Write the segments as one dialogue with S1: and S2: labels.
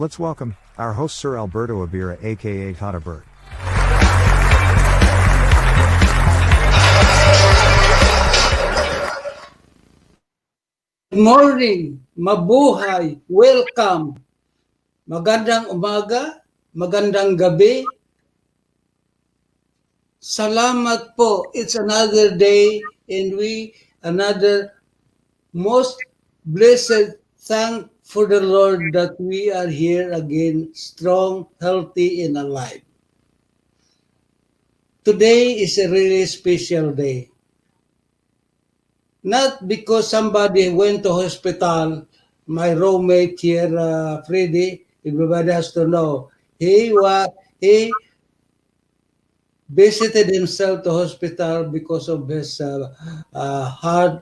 S1: Let's welcome our host Sir Alberto Abira aka TATA Bert.
S2: Good morning, mabuhay, welcome. Magandang umaga, magandang gabi. Salamat po. It's another day and another most blessed thank for the Lord that we are here again, strong, healthy, and alive. Today is a really special day. Not because somebody went to hospital, my roommate here, Freddy, everybody has to know, he visited himself to hospital because of his hard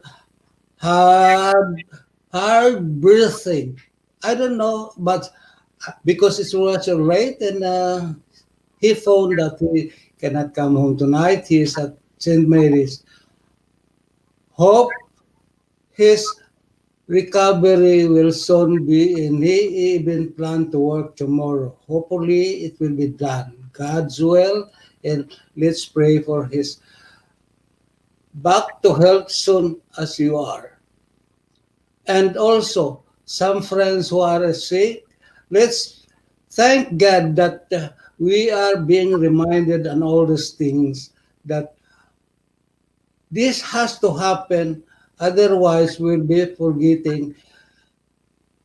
S2: breathing. I don't know, but because it was late and he found that he cannot come home tonight. He is at St. Mary's. Hope his recovery will soon be, and he even planned to work tomorrow. Hopefully, it will be done. God's will, and let's pray for his back to health soon as you are. And also, some friends who are sick, let's thank God that we are being reminded on all these things that this has to happen, otherwise we'll be forgetting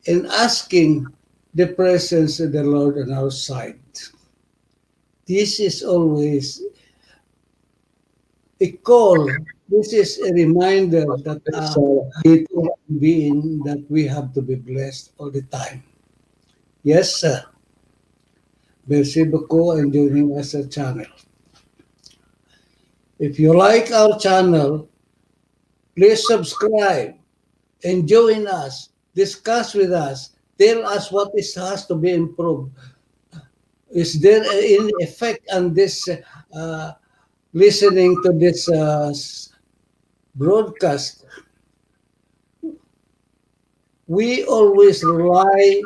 S2: and asking the presence of the Lord on our side. This is always a call. This is a reminder that it being that we have to be blessed all the time. Yes, sir. Merci beaucoup and joining us a channel. If you like our channel, please subscribe and join us. Discuss with us. Tell us what has to be improved. Is there any effect on this listening to this broadcast? We always rely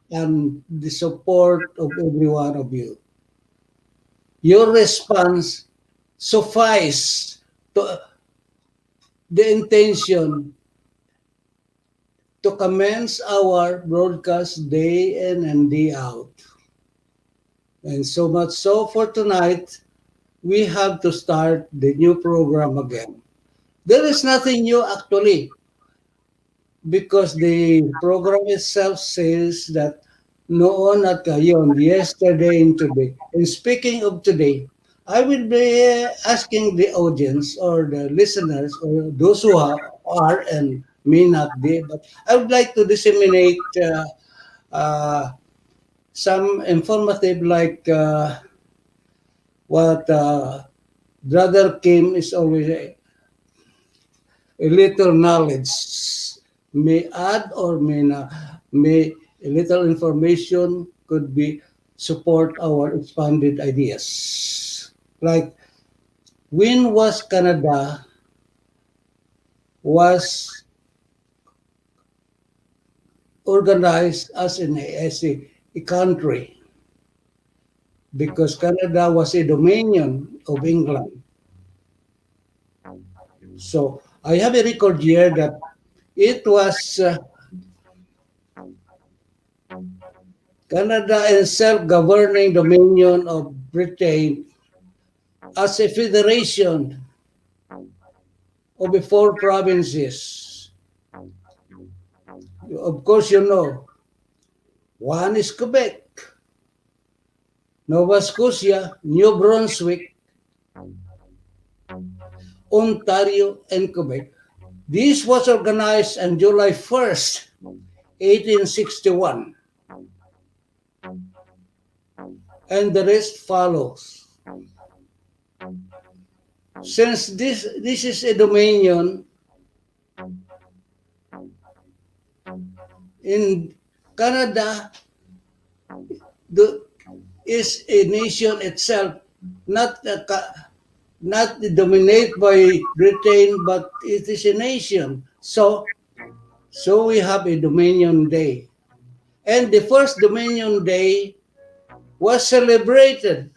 S2: on the support of every one of you. Your response suffice to the intention to commence our broadcast day in and day out. And so much so for tonight, we have to start the new program again. There is nothing new actually, because the program itself says that noon at ngayon, yesterday and today. And speaking of today, I will be asking the audience or the listeners or those who are and may not be, but I would like to disseminate some informative like what Brother Kim is always a little knowledge may add or may not, may a little information could be support our expanded ideas. Like when was Canada was organized as a country, because Canada was a dominion of England. So I have a record here that it was Canada and self-governing dominion of Britain as a federation of the 4 provinces. Of course, you know, one is Quebec, Nova Scotia, New Brunswick, Ontario, and Quebec. This was organized on July 1st, 1861, and the rest follows. Since this is a dominion in Canada, the, is a nation itself, not not dominated by Britain, but it is a nation. So we have a Dominion Day, and the first Dominion Day was celebrated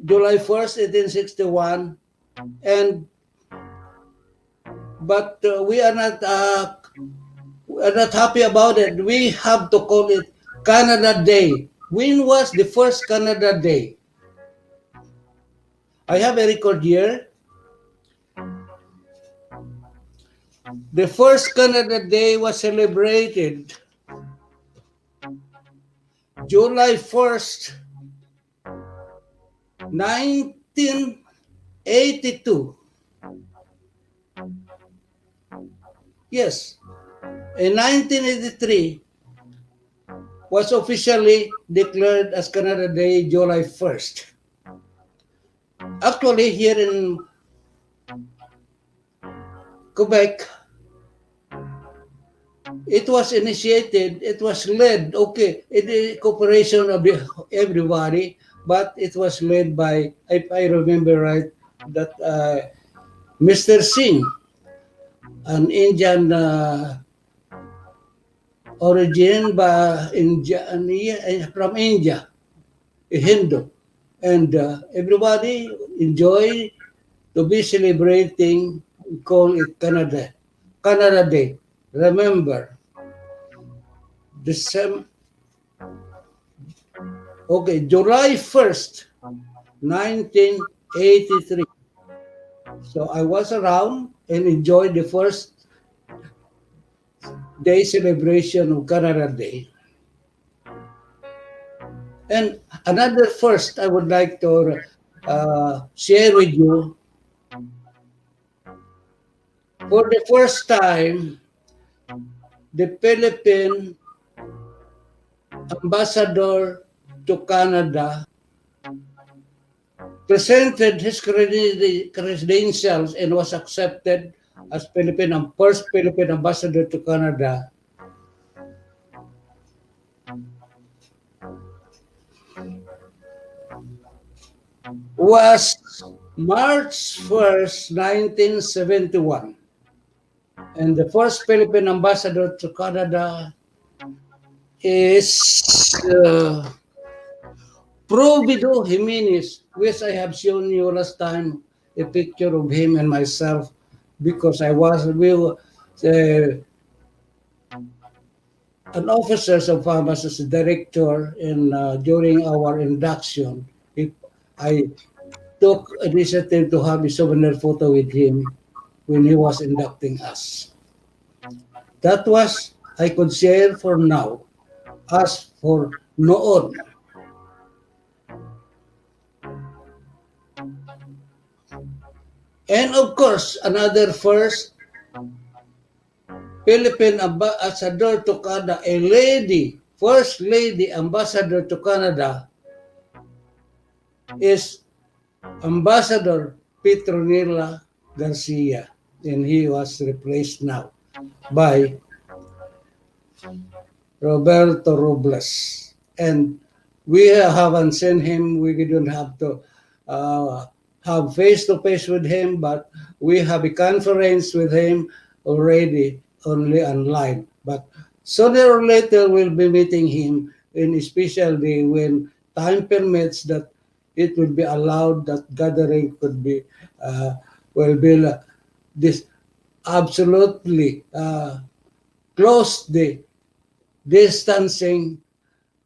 S2: July 1st, 1861, and but we are not happy about it. We have to call it Canada Day. When was the first Canada Day? I have a record here. The first Canada Day was celebrated July 1st, 1982. Yes, in 1983 was officially declared as Canada Day July 1st. Actually, here in Quebec, it was initiated, it was led, okay, it is cooperation of everybody, but it was led by, if I remember right, that Mr. Singh, an Indian origin from India, a Hindu, and everybody enjoy to be celebrating, we call it Canada Day. Remember, July 1st, 1983. So I was around and enjoyed the first day celebration of Canada Day. And another first I would like to share with you. For the first time, the Philippine ambassador to Canada presented his credentials and was accepted as first Philippine ambassador to Canada. Was March 1st, 1971. And the first Philippine ambassador to Canada is Provido Jimenez, which I have shown you last time, a picture of him and myself, because an officer of FAMAS as a director during our induction. I took initiative to have a souvenir photo with him when he was inducting us. That was, I could share for now. As for noon, and of course, another first Philippine ambassador to Canada, a lady, first lady ambassador to Canada, is Ambassador Petronila Garcia, and he was replaced now by Roberto Robles. And we haven't seen him. We didn't have to have face-to-face with him, but we have a conference with him already, only online. But sooner or later, we'll be meeting him, and especially when time permits that it will be allowed that gathering could be, this absolutely close the distancing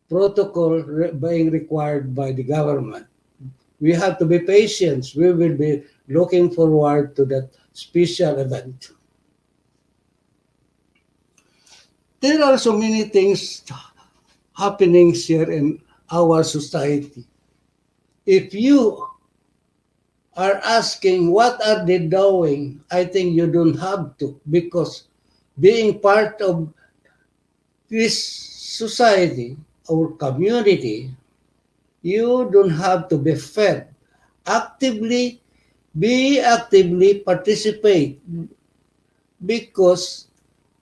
S2: protocol being required by the government. We have to be patient. We will be looking forward to that special event. There are so many things happening here in our society. If you are asking what are they doing, I think you don't have to, because being part of this society or community, you don't have to be fed. Actively, be actively participate, because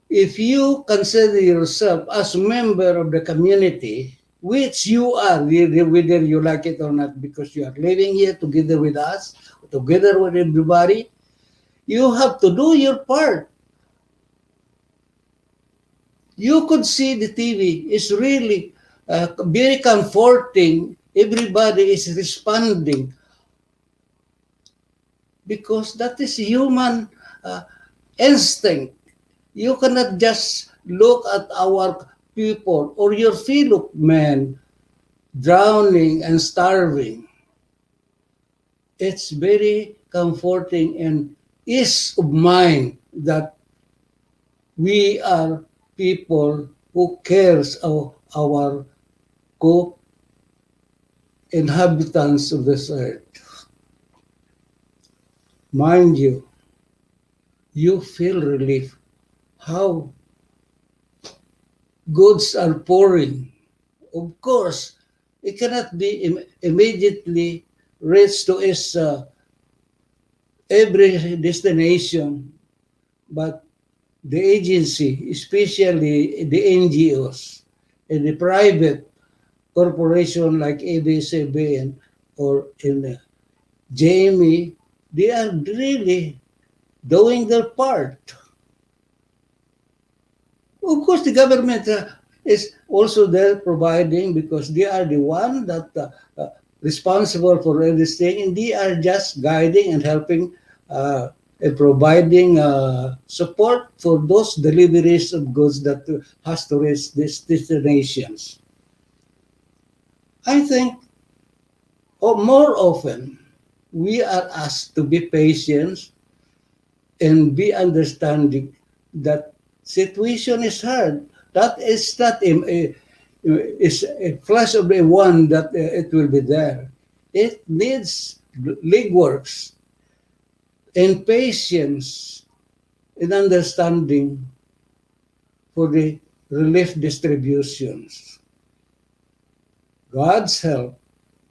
S2: if you consider yourself as a member of the community, which you are, whether you like it or not, because you are living here together with us, together with everybody, you have to do your part. You could see the TV is really very comforting. Everybody is responding because that is human uh, instinct. You cannot just look at our people or your fellow men drowning and starving. It's very comforting and ease of mind that we are people who cares of our co-inhabitants of this earth. Mind you, you feel relief. How goods are pouring. Of course, it cannot be immediately reached to its every destination, but the agency, especially the NGOs and the private corporation like ABCBN or in JME, they are really doing their part. Of course, the government is also there providing, because they are the one that responsible for everything, and they are just guiding and helping and providing support for those deliveries of goods that has to reach these destinations. I think more often we are asked to be patient and be understanding that situation is hard. That is not is a flash of a one that it will be there. It needs legworks and patience and understanding for the relief distributions. God's help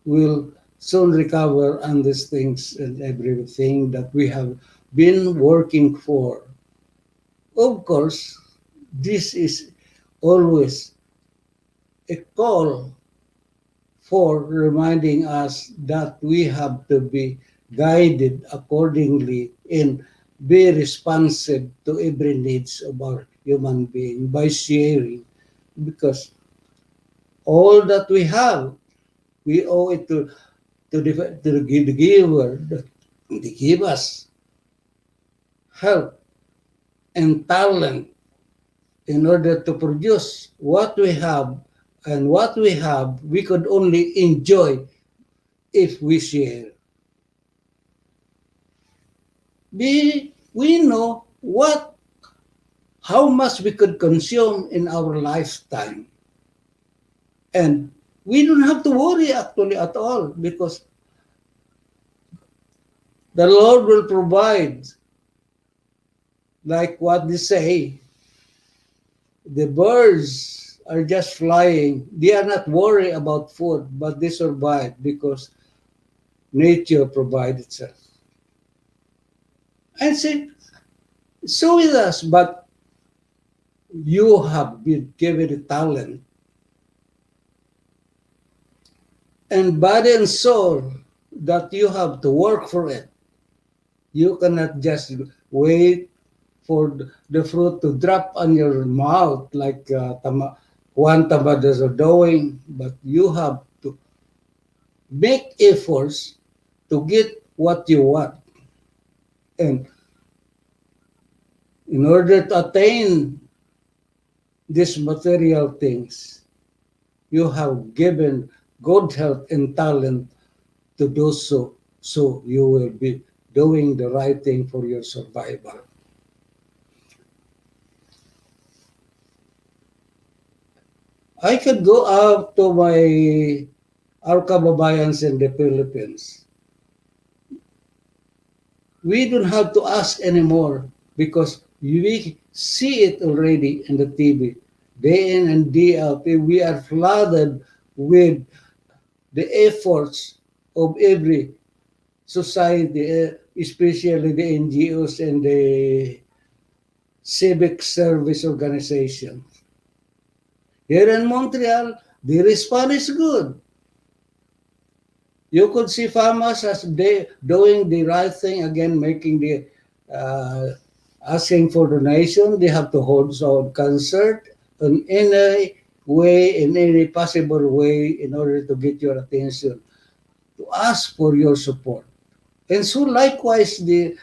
S2: will soon recover on these things and everything that we have been working for. Of course, this is always a call for reminding us that we have to be guided accordingly and be responsive to every needs of our human being by sharing, because all that we have, we owe it to the giver. They give us help and talent in order to produce what we have, and what we have we could only enjoy if we share. We know what how much we could consume in our lifetime, and we don't have to worry actually at all, because the Lord will provide, like what they say. The birds are just flying. They are not worried about food, but they survive because nature provides itself. I say, so with us, but you have been given a talent and body and soul that you have to work for it. You cannot just wait for the fruit to drop on your mouth like Juan Tabadas are doing, but you have to make efforts to get what you want. And in order to attain these material things, you have given good health and talent to do so, so you will be doing the right thing for your survival. I could go out to our kababayans in the Philippines. We don't have to ask anymore because we see it already in the TV. Day in and day out, we are flooded with the efforts of every society, especially the NGOs and the civic service organization. Here in Montreal, the response is good. You could see farmers as they doing the right thing again, making the uh, asking for donation. They have to hold some concert in any way, in any possible way, in order to get your attention, to ask for your support. And so likewise the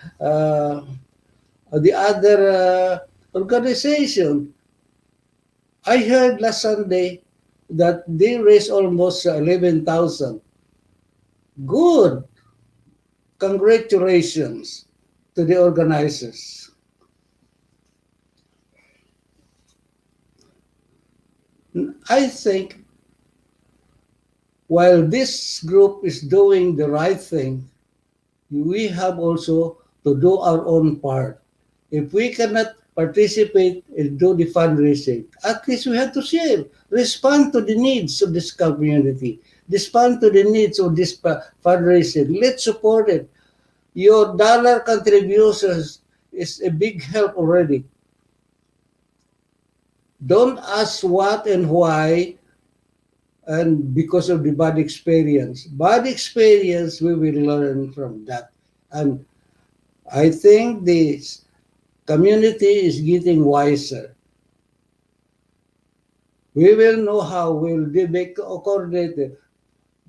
S2: other organization. I heard last Sunday that they raised almost 11,000. Good. Congratulations to the organizers. I think while this group is doing the right thing, we have also to do our own part. If we cannot participate and do the fundraising, at least we have to share, respond to the needs of this community, respond to the needs of this fundraising. Let's support it. Your dollar contributions is a big help already. Don't ask what and why and because of the bad experience. Bad experience, we will learn from that. And I think this community is getting wiser. We will know how will they make coordinated,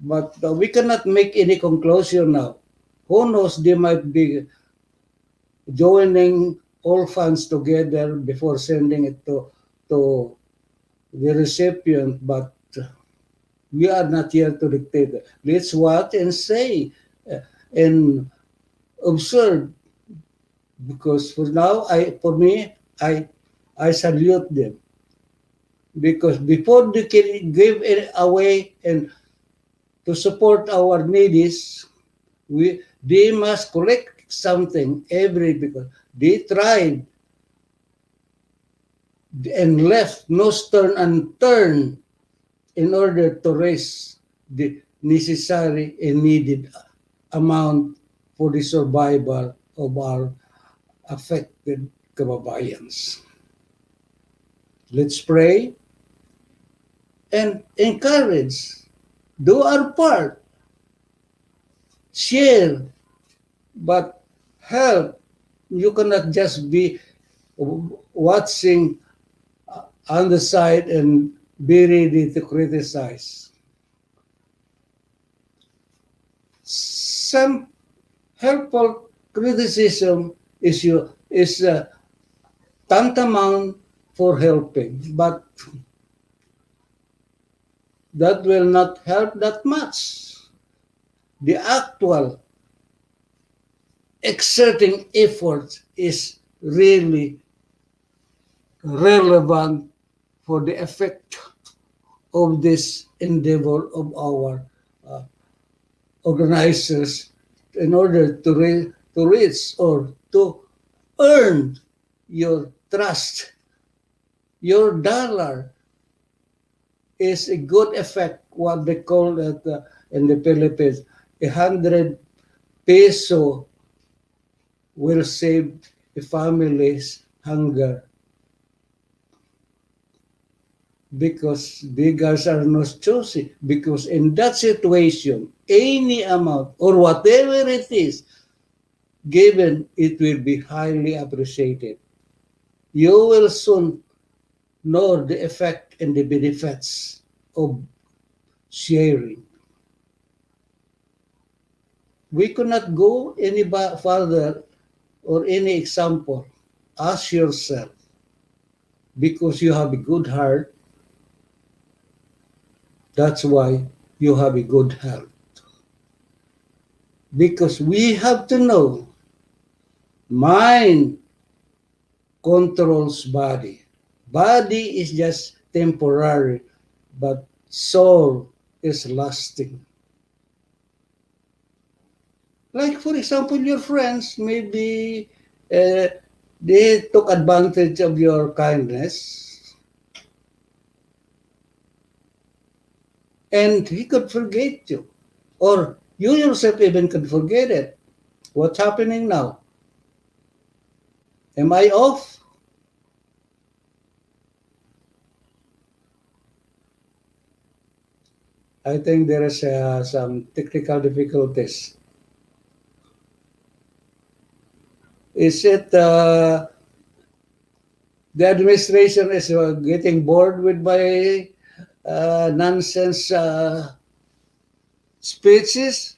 S2: but we cannot make any conclusion now. Who knows? They might be joining all funds together before sending it to the recipient, but we are not here to dictate. Let's watch and say and observe because for now, for me, I salute them because before they can give it away and to support our needs, they must collect something every because they tried and left no stone unturned in order to raise the necessary and needed amount for the survival of our affected kababayans. Let's pray and encourage. Do our part. Share, but help. You cannot just be watching on the side and be ready to criticize. Some helpful criticism is tantamount for helping, but that will not help that much. The actual exerting effort is really relevant for the effect of this endeavor of our uh, organizers in order to reach or to earn your trust. Your dollar is a good effect, what they call it in the Philippines. 100 peso will save a family's hunger because beggars are not choosy. Because in that situation, any amount or whatever it is given, it will be highly appreciated. You will soon know the effect and the benefits of sharing. We cannot go any further or any example. Ask yourself, because you have a good heart, that's why you have a good health. Because we have to know, mind controls body. Body is just temporary, but soul is lasting. Like, for example, your friends, maybe uh, they took advantage of your kindness and he could forget you. Or you yourself even could forget it. What's happening now? Am I off? I think there is some technical difficulties. Is it the administration is getting bored with my nonsense speeches?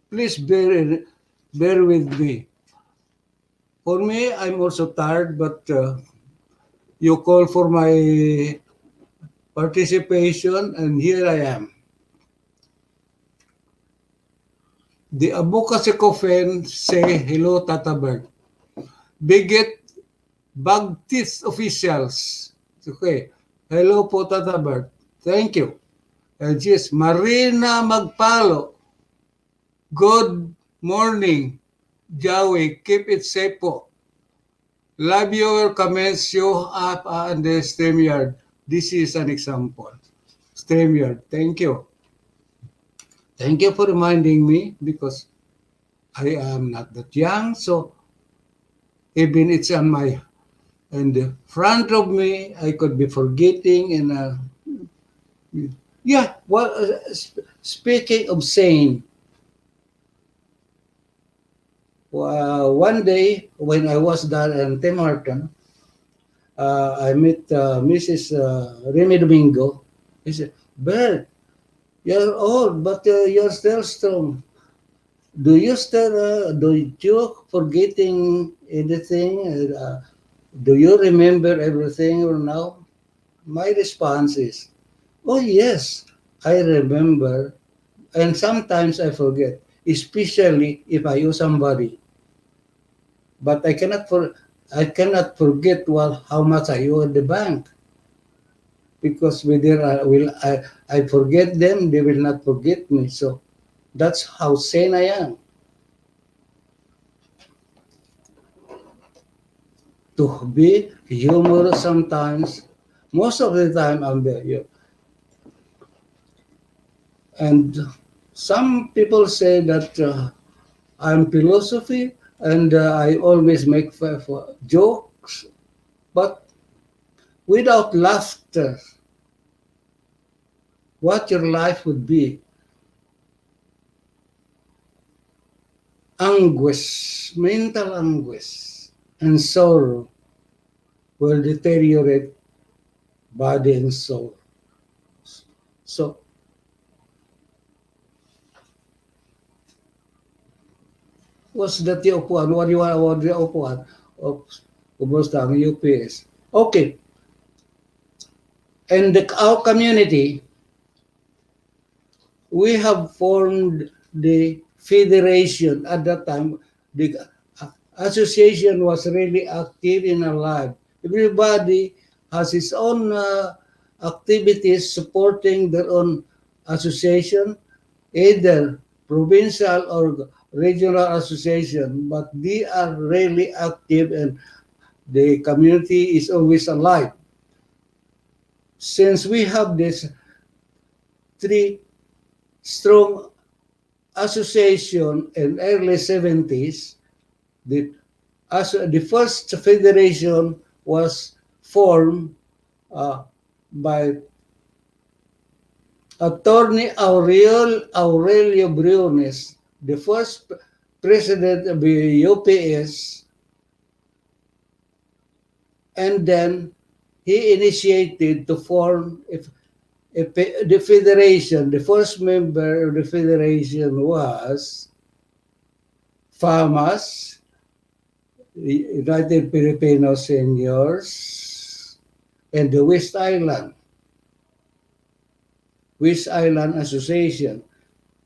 S2: Please bear with me. For me, I'm also tired, but you call for my participation, and here I am. The advocacy coffin say hello, Tata Bert. Bigot Baptist officials. Okay. Hello po, Tata Bert. Thank you. And yes, Marina Magpalo. Good morning. Joey, keep it safe po. Love your comments show up on the StreamYard. This is an example. StreamYard, thank you. Thank you for reminding me because I am not that young. So even it's on my in the front of me, I could be forgetting. And yeah, well, speaking of saying, one day when I was there in Tim Horton, I met Mrs. Remy Domingo. He said, Bert, you're old, but you're still strong. Do you forgetting anything? Do you remember everything or now? My response is, oh yes, I remember. And sometimes I forget, especially if I owe somebody. But I cannot forget how much I owe the bank. Because whether I forget them, they will not forget me. So that's how sane I am. To be humorous sometimes, most of the time I'm there. And some people say that I'm philosophy and I always make jokes, but without laughter, what your life would be, anguish, mental anguish, and sorrow will deteriorate body and soul. So, what's that yung upuan? What yung upuan? O, kumusta ang UPS? Okay, and our community, we have formed the federation at that time. The association was really active in our life. Everybody has his own activities supporting their own association, either provincial or regional association, but they are really active and the community is always alive. Since we have this three strong association in early 70s, the, the first federation was formed by Attorney Aurelio Briones, the first president of the UPS, and then he initiated to form the federation. The first member of the federation was FAMAS, United Filipino Seniors, and the West Island Association.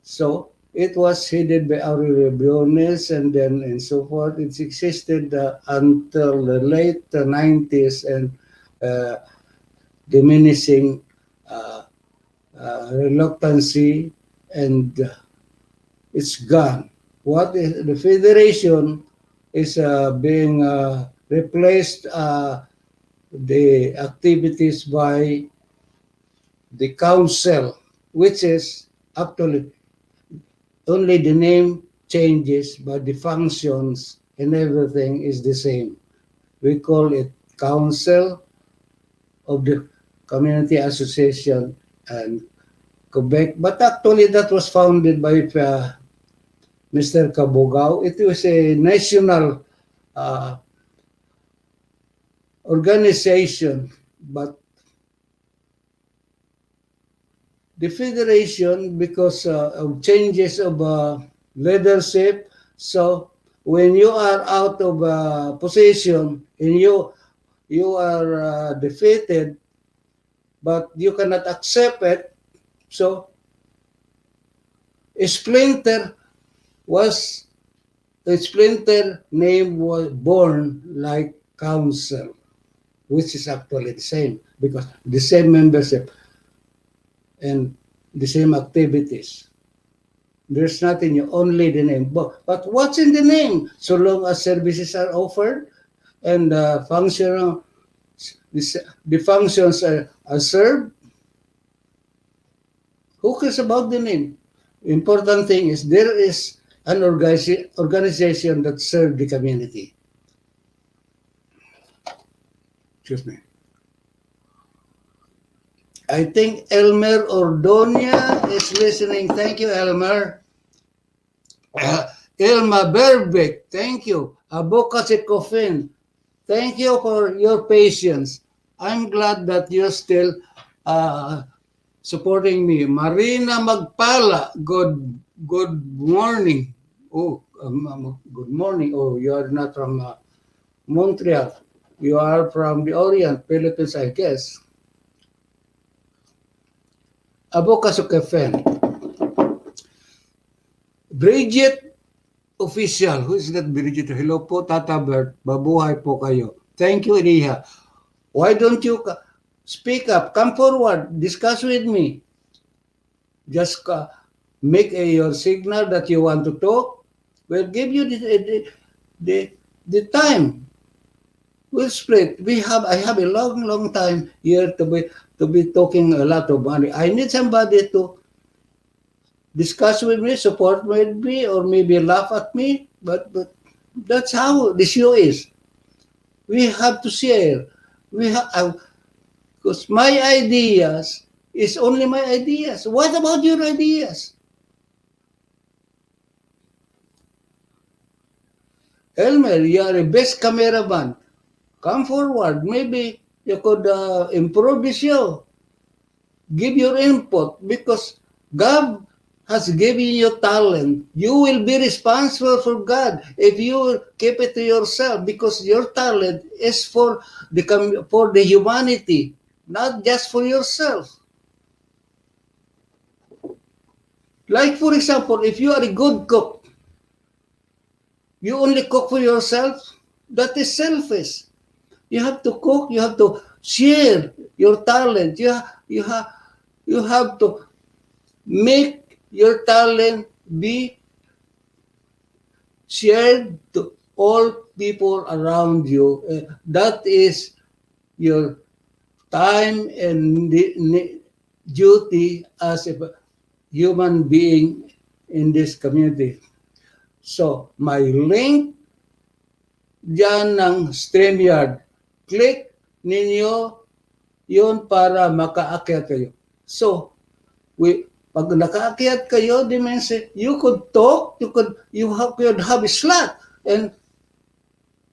S2: So it was headed by Aurelio Briones, and then and so forth. It existed until the late 90s and uh, diminishing reluctancy, and it's gone. what is the federation is being replaced the activities by the council, which is actually only the name changes, but the functions and everything is the same. We call it Council of the Community Association and Quebec, but actually that was founded by Mr. Kabugao. It was a national uh, organization, but the federation, because of changes of leadership, so when you are out of position and you are defeated, but you cannot accept it, so a splinter was a splinter name was born like council, which is actually the same because the same membership and the same activities. There's nothing new, only the name. But what's in the name? So long as services are offered and the functions are served, who cares about the name? Important thing is there is an organization that serves the community. Excuse me. I think Elmer Ordonia is listening. Thank you, Elmer. Ilma Berbeck, thank you. Advocacy Coffin, thank you for your patience. I'm glad that you're still uh, supporting me. Marina Magpala, good morning. Oh, good morning. Oh, you are not from Montreal. You are from the Orient, Philippines, I guess. Advocacy Coffin. Bridget Official. Who is that, Bridget? Hello po, Tata Bert. Mabuhay po kayo. Thank you, Iriha. Why don't you speak up? Come forward. Discuss with me. Just make your signal that you want to talk. We'll give you the time. We'll split. I have a long time here to be talking a lot of money. I need somebody to discuss with me, support with me, or maybe laugh at me. But that's how the show is. We have to share. We have because my ideas is only my ideas. What about your ideas? Elmer, you are a best cameraman. Come forward. Maybe you could improve the show. Give your input because God has given you talent. You will be responsible for God if you keep it to yourself because your talent is for the humanity, not just for yourself. Like for example, if you are a good cook, you only cook for yourself, that is selfish. You have to cook, you have to share your talent. You have to make your talent be shared to all people around you. That is your time and duty as a human being in this community. So, my link dyan ng StreamYard. Click ninyo yun para makaakyat kayo. So, pag nakaakyat kayo, you could talk, you could have a slot and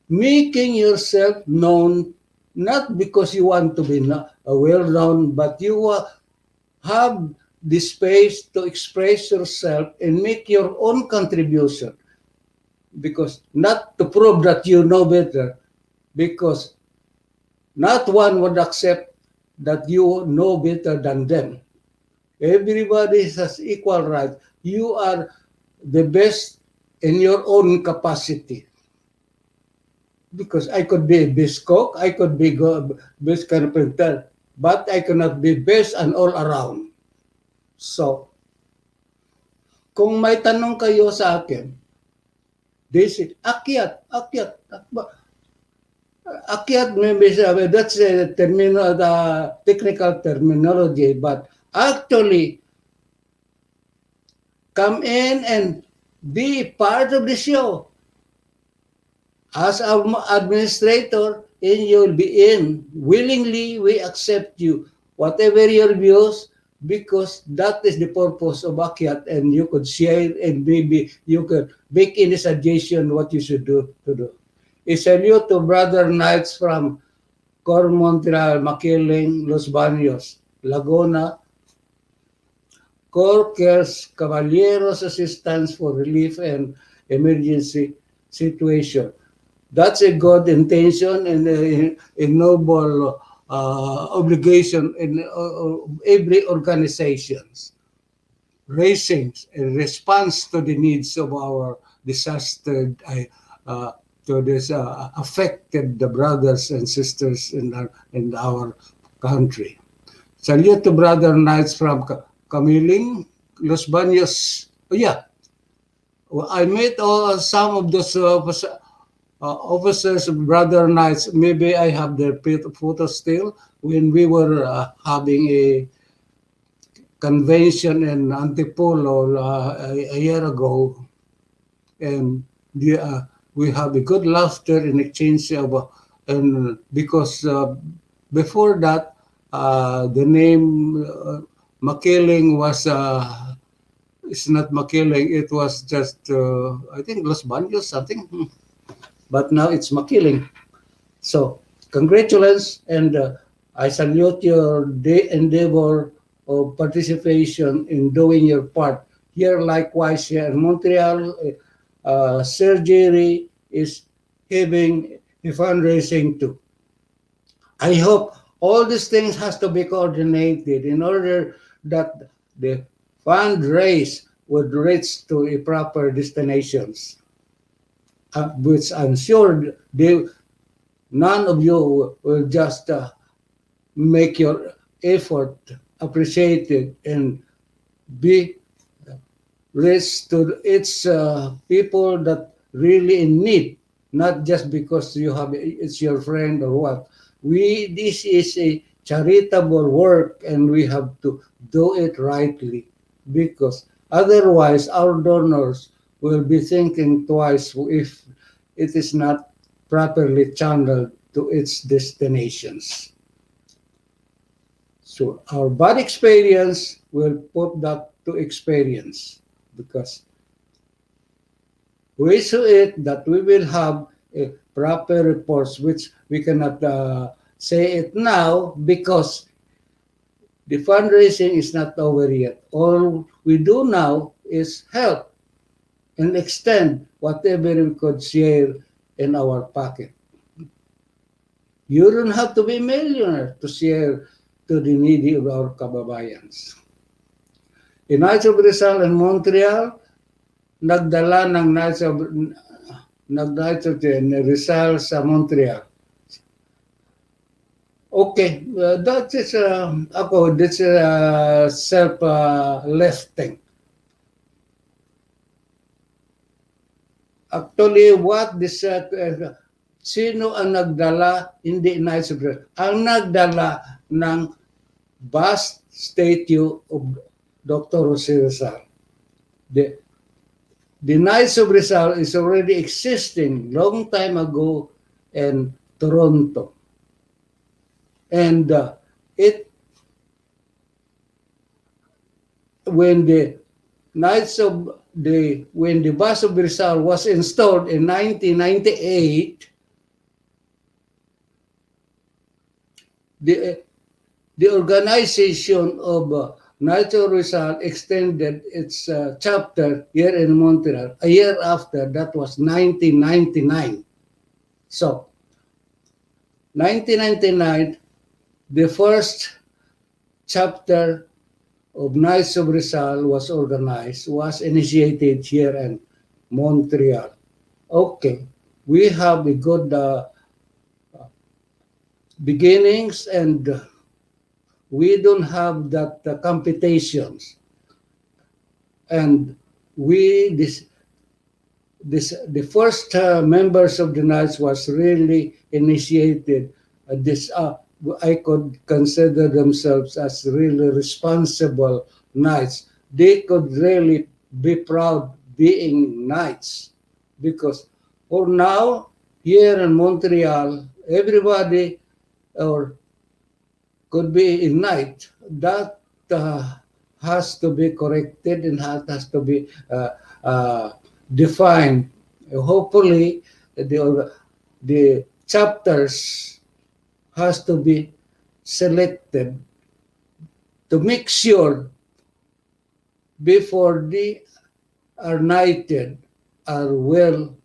S2: making yourself known not because you want to be well-known, but you have the space to express yourself and make your own contribution. Because not to prove that you know better, because not one would accept that you know better than them. Everybody has equal right. You are the best in your own capacity. Because I could be best cook, I could be best carpenter, but I cannot be best and all around. So, kung may tanong kayo sa akin, They say, akyat, akyat. Akyat maybe that's the technical terminology, but actually come in and be part of the show as an administrator, and you'll be in. Willingly, we accept you, whatever your views, because that is the purpose of Akyat, and you could share and maybe you could make any suggestion what you should do to do. A salute to Brother Knights from Cor Montreal, Makiling, Los Baños, Laguna, Corps cares Caballeros Assistance for Relief and Emergency Situation. That's a good intention and a noble obligation in every organizations, raising a response to the needs of our disaster, uh, to this affected the brothers and sisters in our country. Salute to Brother Knights from Camiling, Los Baños. Oh yeah, well, I met some of those officers, Brother Knights. Maybe I have their photos still when we were having a convention in Antipolo a year ago, and we have a good laughter in exchange of, and because before that, the name Makiling was it's not Makiling. It was just I think Los Baños something, but now it's Makiling. So congratulations, and I salute your endeavor of participation in doing your part. Here, likewise, here in Montreal, Sir Jerry is having a fundraising too. I hope all these things has to be coordinated in order that the fundraise would reach to a proper destinations, which I'm sure none of you will just make your effort appreciated and be reach to its people that really in need, not just because you have it's your friend or what. This is a charitable work, and we have to do it rightly, because otherwise our donors will be thinking twice if it is not properly channeled to its destinations. So our bad experience will put that to experience, because we saw it that we will have a proper reports, which we cannot say it now because the fundraising is not over yet. All we do now is help and extend whatever we could share in our pocket. You don't have to be a millionaire to share to the needy of our kababayans. In Knights of Rizal and Montreal, nagdala ng Knights of Rizal sa Montreal. Okay, that is ako, that's self-lifting. Actually, what this sino ang nagdala? Hindi Knights of Rizal. Ang nagdala ng bust statue of Dr. Jose Rizal. The Knights of Rizal is already existing long time ago in Toronto. And when the when the bus of Rizal was installed in 1998, the organization of Knights of Rizal extended its chapter here in Montreal. A year after, that was 1999. So, 1999, the first chapter of Knights of Rizal was organized, was initiated here in Montreal. Okay, we have a good beginnings, and we don't have that competitions. And the first members of the Knights was really initiated. This I could consider themselves as really responsible Knights. They could really be proud being Knights, because for now here in Montreal, everybody or could be a knight. That has to be corrected and has to be defined. Hopefully, the chapters has to be selected to make sure before they are knighted are well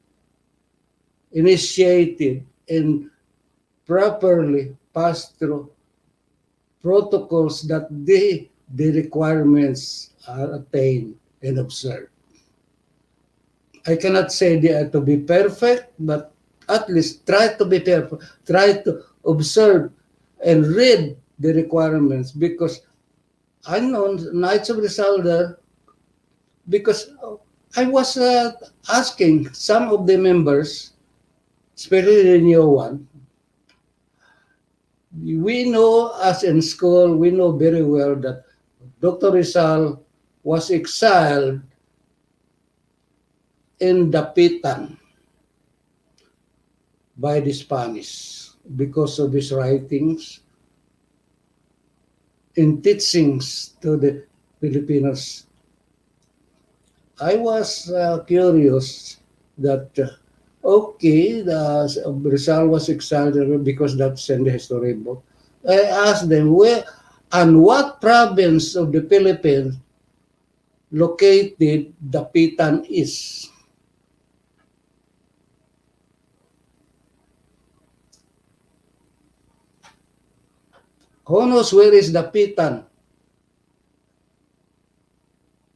S2: initiated and properly passed through protocols that the requirements are attained and observed. I cannot say they are to be perfect, but at least try to be perfect. Try to observe and read the requirements, because I know Knights of Rizal there, because I was asking some of the members, especially the new one. We know, as in school, we know very well that Dr. Rizal was exiled in Dapitan by the Spanish because of his writings and teachings to the Filipinos. I was curious that, okay, Rizal was exiled because that's in the history book. I asked them, where and what province of the Philippines located Dapitan is? Who knows where is Dapitan?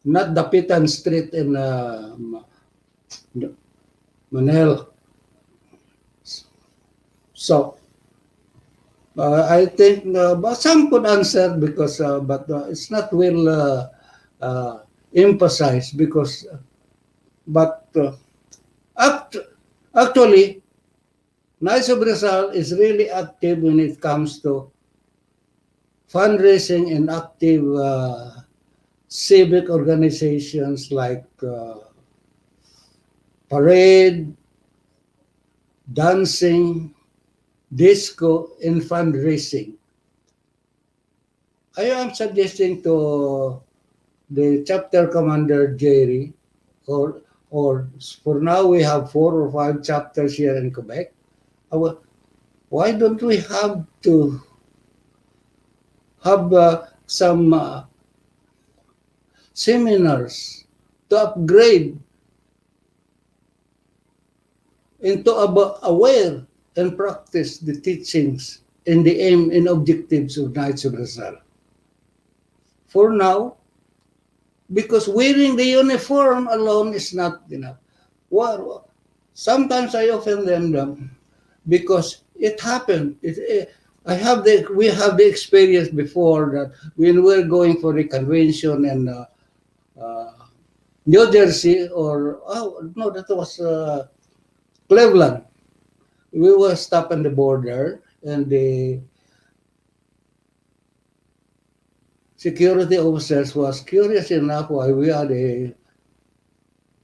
S2: Not Dapitan Street in Manila. So, I think but some could answer because, but it's not well emphasized because, but act, actually, Knights of Rizal is really active when it comes to fundraising and active civic organizations like parade, dancing, disco, and fundraising. I am suggesting to the chapter commander Jerry, or for now we have 4 or 5 chapters here in Quebec. Why don't we have to have some seminars to upgrade and to aware and practice the teachings and the aim and objectives of Knights of Rizal? For now, because wearing the uniform alone is not enough. Well, sometimes I offend them because it happened. We have the experience before that when we're going for the convention in uh, New Jersey, or oh no, that was Cleveland. We were stopped on the border, and the security officers was curious enough why we had a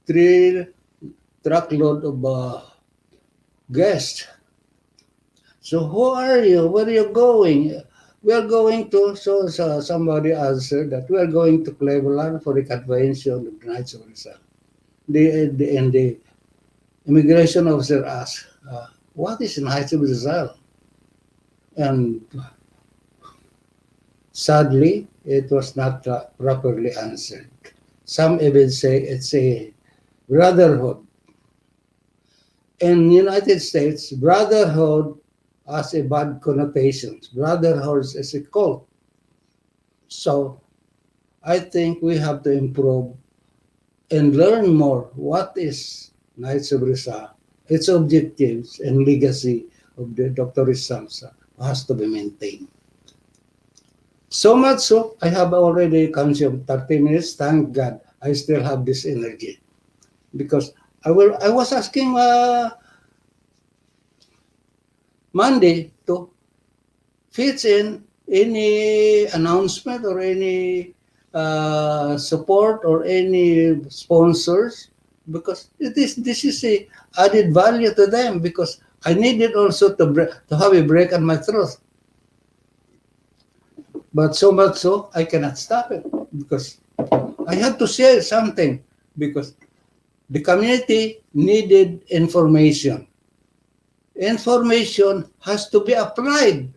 S2: 3 truckload of guests. So who are you? Where are you going? We are going to, so somebody answered that we are going to Cleveland for the convention of the Knights of Rizal. And the immigration officer asked, what is Knights of Rizal? And sadly, it was not properly answered. Some even say it's a brotherhood. In the United States, brotherhood has a bad connotation. Brotherhood is a cult. So I think we have to improve and learn more what is Knights of Rizal, its objectives and legacy of the Dr. Rizal has to be maintained. So much so, I have already consumed 30 minutes. Thank God I still have this energy, because I was asking Monday to fits in any announcement or any support or any sponsors, because this is a added value to them, because I needed also to have a break on my throat. But so much so I cannot stop it, because I had to share something, because the community needed information. Information has to be applied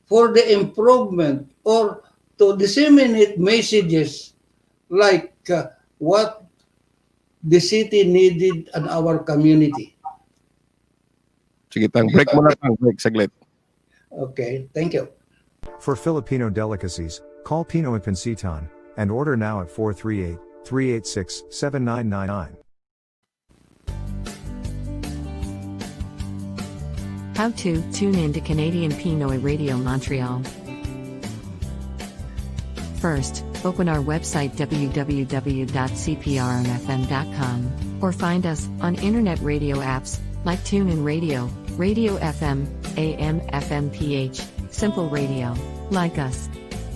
S2: for the improvement, or to disseminate messages like what the city needed in our community.
S3: Sige tang, break mo na tang, break saglit.
S2: Okay, thank you.
S1: For Filipino delicacies, call Pinoy Pansitan and order now at 438-386-7999.
S4: How to tune in to Canadian Pinoy Radio Montreal. First, open our website www.cprnfm.com or find us on internet radio apps like TuneIn Radio, Radio FM, AM, FM PH, Simple Radio. Like us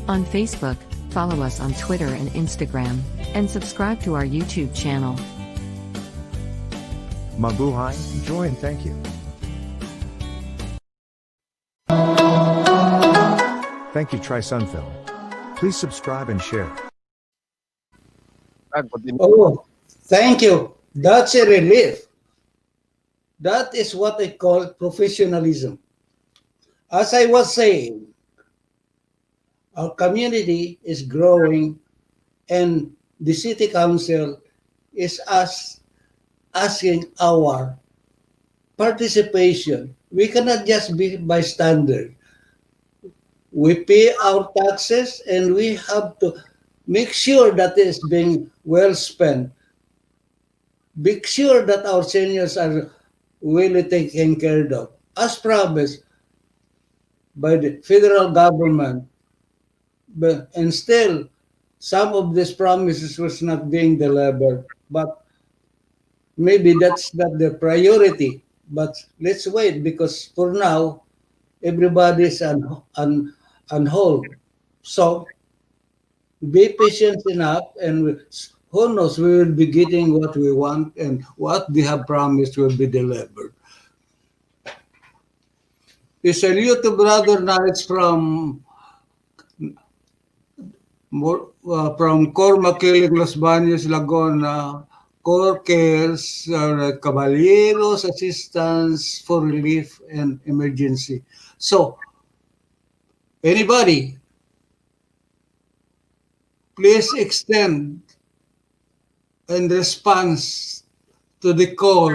S4: on Facebook, follow us on Twitter and Instagram, and subscribe to our YouTube channel.
S1: Mabuhay, enjoy and thank you. Thank you, Try Sunfilm. Please subscribe and share.
S2: Oh, thank you. That's a relief. That is what I call professionalism. As I was saying, our community is growing, and the city council is asking our participation. We cannot just be bystander. We pay our taxes, and we have to make sure that it's being well spent. Make sure that our seniors are really taken care of, as promised by the federal government. And still, some of these promises was not being delivered. But maybe that's not the priority. But let's wait, because for now, everybody's on hold. So be patient enough, and who knows, we will be getting what we want, and what they have promised will be delivered. We salute to Brother Knights from Cormakilig, Los Baños, Laguna, Core Cares, Caballeros Assistance for Relief and Emergency. So, anybody, please extend in response to the call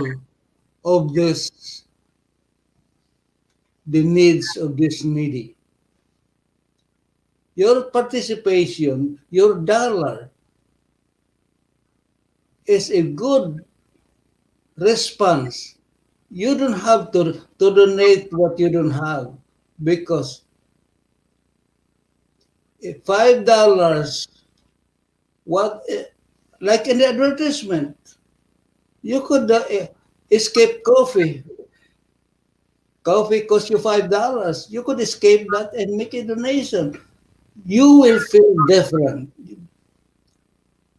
S2: of the needs of this needy. Your participation, your dollar, is a good response. You don't have to donate what you don't have, because $5, what, like in the advertisement, you could escape coffee. Coffee costs you $5. You could escape that and make a donation. You will feel different.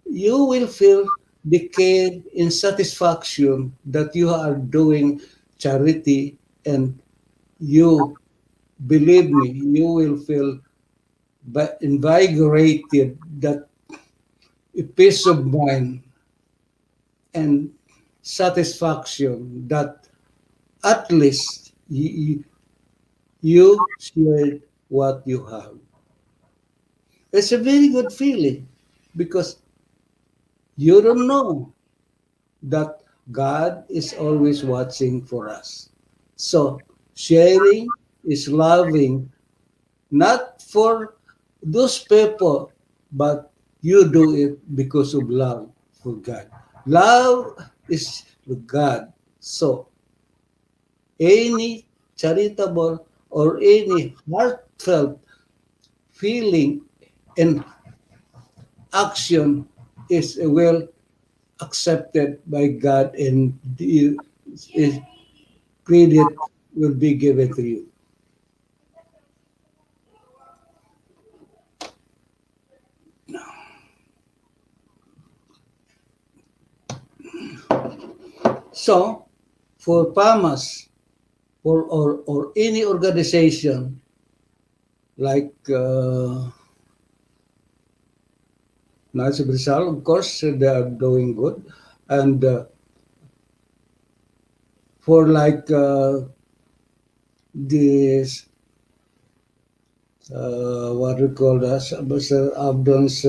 S2: You will feel the care and satisfaction that you are doing charity, and you, believe me, you will feel invigorated, that a peace of mind and satisfaction that at least you shared what you have. It's a very good feeling, because you don't know that God is always watching for us. So sharing is loving, not for those people, but you do it because of love for God. Love is with God. So any charitable or any heartfelt feeling and action is well accepted by God, and credit will be given to you. So, for PAMAS, or any organization like Nasa Rizal, of course, they are doing good. And for like this, what we call that, Abdon's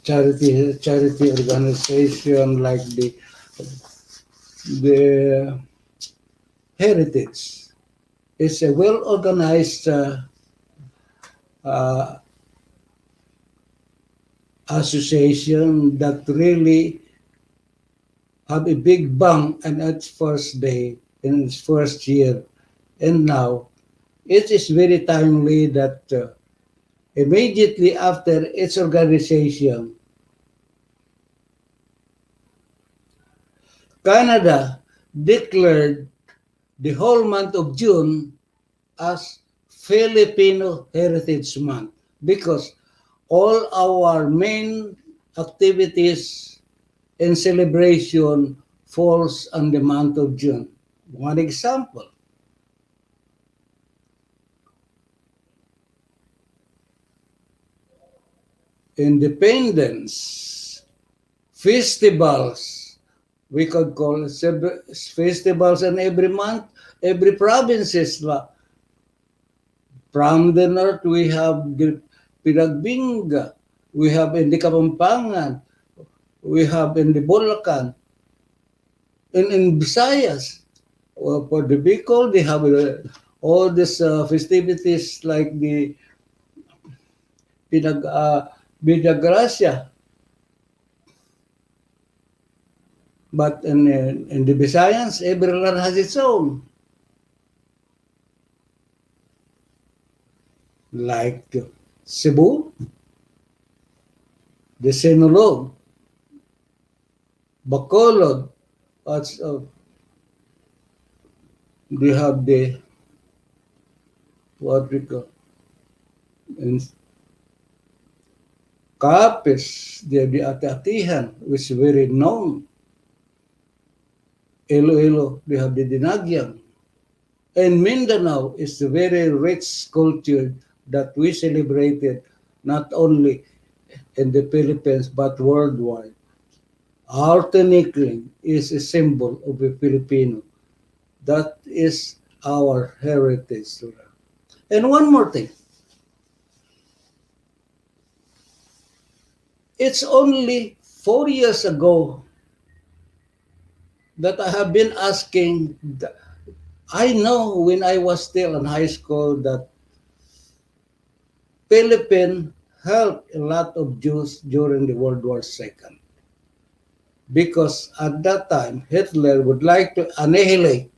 S2: charity organization, like the Heritage. It's a well-organized uh, association that really have a big bang in its first day, in its first year. And now, it is very timely that immediately after its organization, Canada declared the whole month of June as Filipino Heritage Month, because all our main activities and celebration falls on the month of June. One example, independence, festivals, we could call festivals in every month, every provinces. From the north, we have the Pinagbinga, we have in the Kapampangan, we have in the Bulacan, and in Visayas. For the Bicol, they have all these festivities like the Binagracia. But in the Visayas, every land has its own. Like Cebu, the Sinulog, Bacolod, we have the, what we call, in Capiz, the Ati-Atihan, which is very known. Iloilo, we have the Dinagyang. And Mindanao is a very rich culture that we celebrated not only in the Philippines but worldwide. Our tinikling is a symbol of a Filipino. That is our heritage. And one more thing. It's only 4 years ago that I have been asking. I know when I was still in high school that Philippines helped a lot of Jews during the World War II. Because at that time, Hitler would like to annihilate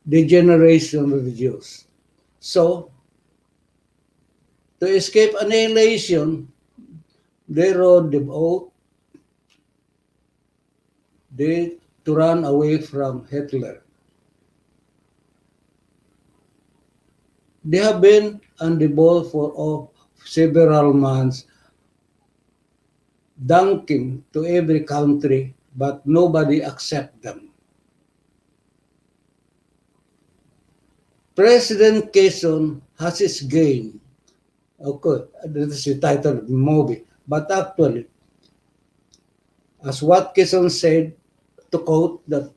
S2: the generation of the Jews. So, to escape annihilation, they wrote the oath to run away from Hitler. They have been on the ball for several months, dunking to every country, but nobody accept them. President Quezon has his game. Okay, this is the title of the movie. But actually, as what Quezon said, to quote, that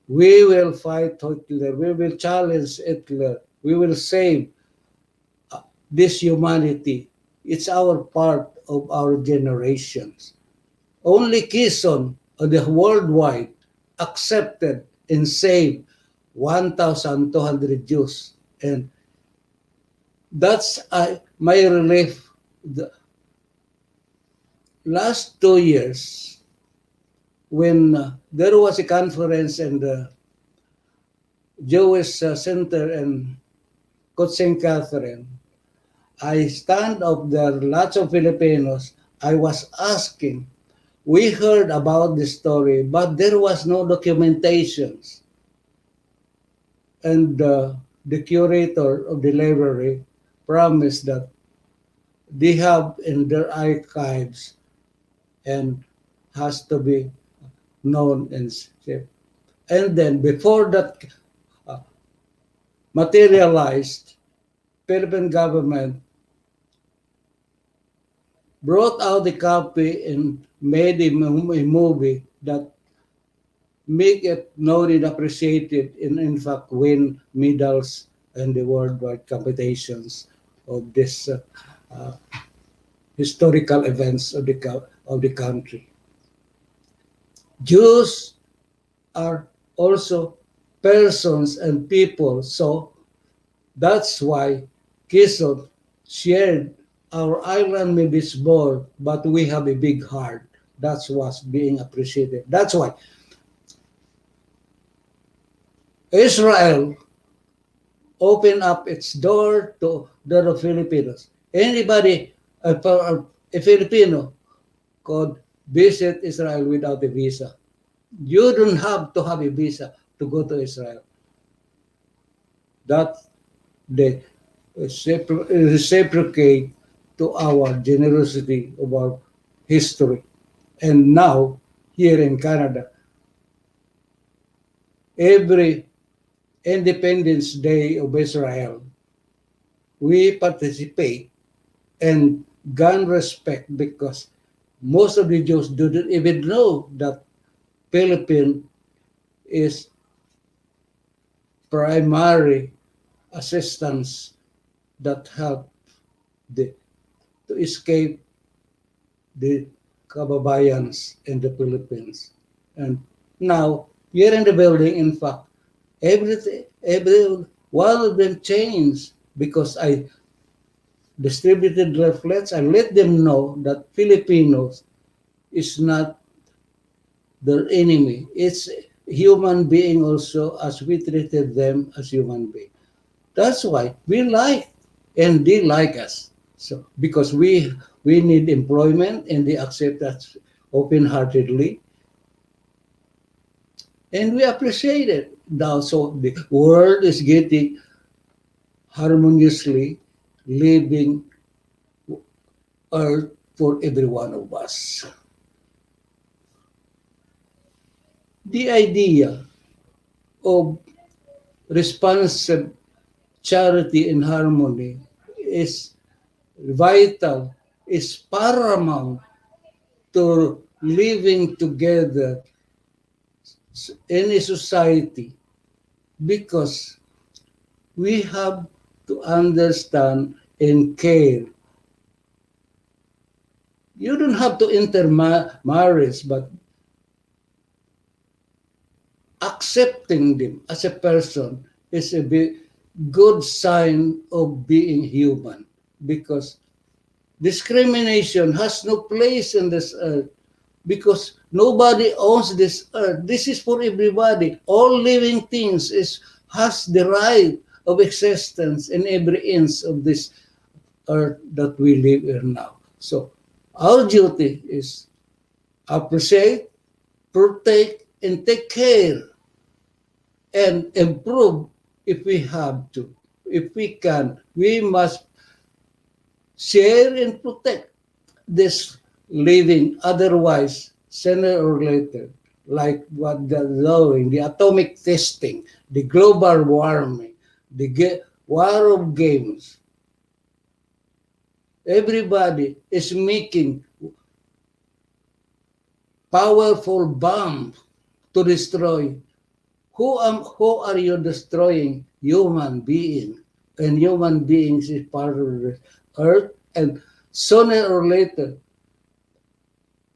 S2: we will fight Hitler, we will challenge Hitler, we will save this humanity. It's our part of our generations. Only Quezon, the worldwide, accepted and saved 1,200 Jews. And that's my relief. The last 2 years, when there was a conference in the Jewish Center in Côte Saint Catherine, I stand up there, lots of Filipinos. I was asking, we heard about this story, but there was no documentations. And the curator of the library promised that they have in their archives and has to be known and safe. And then before that uh, materialized, Philippine government brought out the copy and made a movie that make it known and appreciated and in fact win medals in the worldwide competitions of this uh, historical events of the country. Jews are also persons and people, so that's why Quezon shared our island may be small, but we have a big heart. That's what's being appreciated. That's why Israel opened up its door to the Filipinos. Anybody, a Filipino, could visit Israel without a visa. You don't have to have a visa to go to Israel. That they reciprocate to our generosity of our history. And now, here in Canada, every Independence Day of Israel, we participate and gain respect because most of the Jews didn't even know that Philippines is primary assistance that help the, to escape the kababayans in the Philippines. And now, here in the building, in fact, every one of them changed because I distributed leaflets. I let them know that Filipinos is not their enemy. It's human being also as we treated them as human being. That's why we like and they like us. So because we need employment and they accept us open-heartedly and we appreciate it. Now so the world is getting harmoniously living earth for every one of us. The idea of responsive charity and harmony is vital, is paramount to living together in a society because we have to understand and care. You don't have to enter marriage, but accepting them as a person is a good sign of being human because discrimination has no place in this earth because nobody owns this earth. This is for everybody. All living things has the right of existence in every inch of this earth that we live in now. So our duty is appreciate, protect, and take care and improve if we have to. If we can, we must share and protect this living. Otherwise, sooner or later, like what they're doing, the atomic testing, the global warming, the war of games, everybody is making powerful bombs to destroy. Who are you destroying? Human being. And human beings is part of the earth. And sooner or later,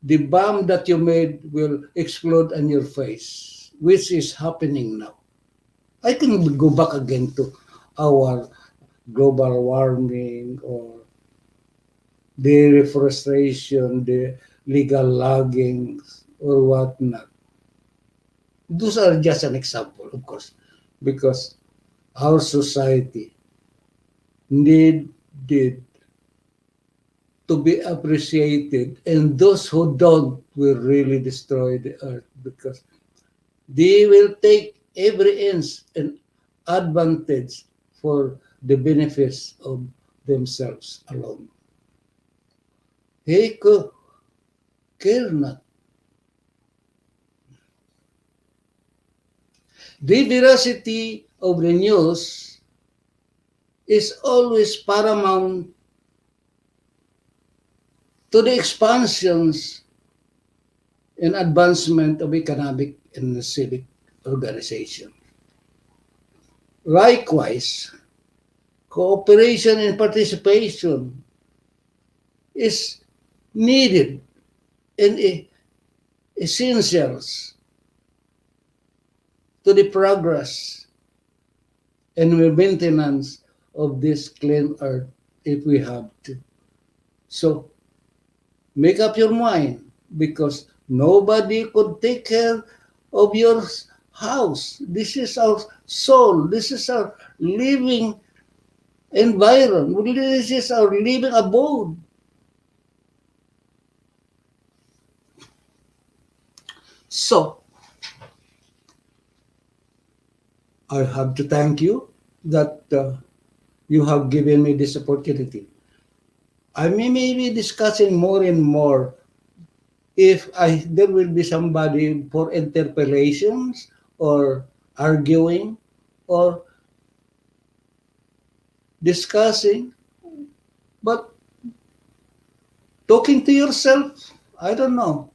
S2: the bomb that you made will explode on your face, which is happening now. I can go back again to our global warming or the reforestation, the legal logging, or whatnot. Those are just an example, of course, because our society needed to be appreciated, and those who don't will really destroy the earth because they will take every inch and advantage for the benefits of themselves alone. He could care not. The veracity of the news is always paramount to the expansions and advancement of economic and civic organization. Likewise, cooperation and participation is needed and essentials to the progress and maintenance of this clean earth if we have to. So make up your mind because nobody could take care of your house. This is our soul. This is our living environment. This is our living abode. So I have to thank you that you have given me this opportunity. I may be discussing more and more if there will be somebody for interpellations or arguing or discussing, but talking to yourself, I don't know.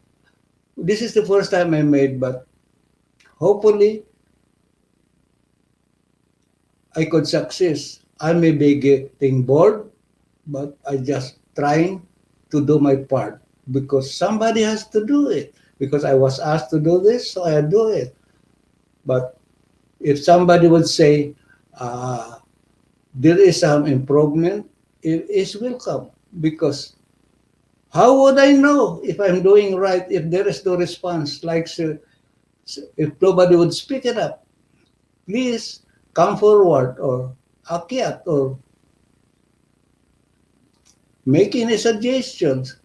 S2: This is the first time I made, but hopefully I could succeed. I may be getting bored, but I just trying to do my part because somebody has to do it. Because I was asked to do this, so I do it. But if somebody would say there is some improvement, it is welcome. Because how would I know if I'm doing right if there is no response? Like if nobody would speak it up, please come forward or akyat or make any suggestions.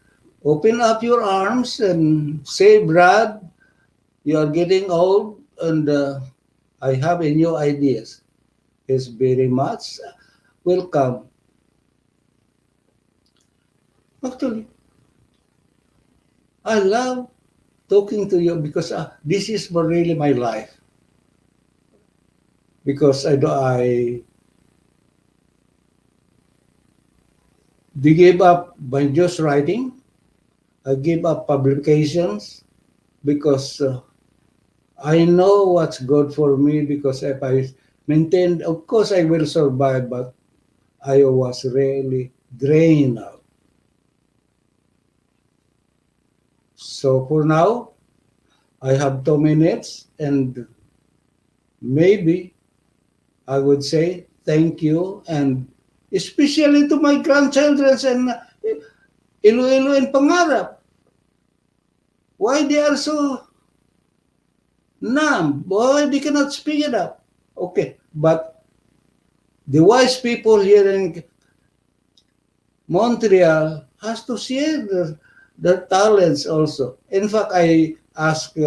S2: Open up your arms and say, Brad, you are getting old and I have a new ideas. It's very much welcome. Actually, I love talking to you because this is really my life. Because I gave up my news writing. I gave up publications because I know what's good for me because if I maintain, of course I will survive, but I was really drained out. So for now, I have 2 minutes and maybe I would say thank you and especially to my grandchildren and Iloilo and Pangarap. Why they are so numb? Why they cannot speak it up? Okay, but the wise people here in Montreal has to share their talents also. In fact, I asked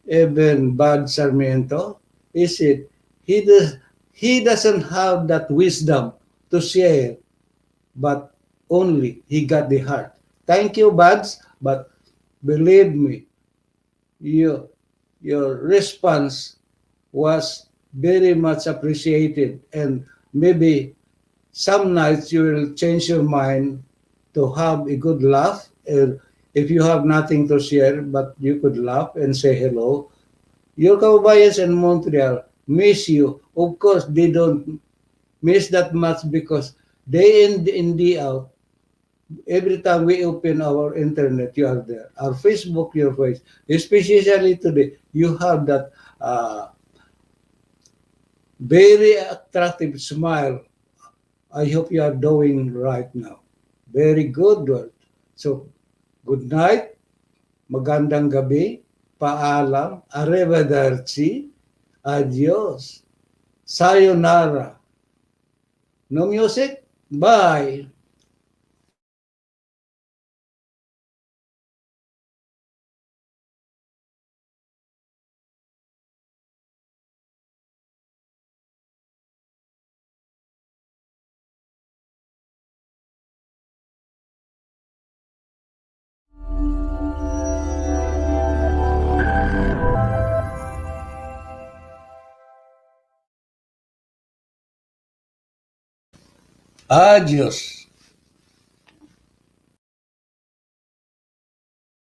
S2: even Bad Sarmiento, is it he doesn't have that wisdom to share, but only he got the heart. Thank you, Buds, but believe me, your response was very much appreciated, and maybe some nights you will change your mind to have a good laugh. If you have nothing to share, but you could laugh and say hello. Your kababayans in Montreal miss you. Of course, they don't miss that much because day in and day out, every time we open our internet, you are there. Our Facebook, your face. Especially today, you have that very attractive smile. I hope you are doing right now. Very good, Bert. So, good night, magandang gabi, paalam, arrivederci, adios, sayonara. No music? Bye. Adios.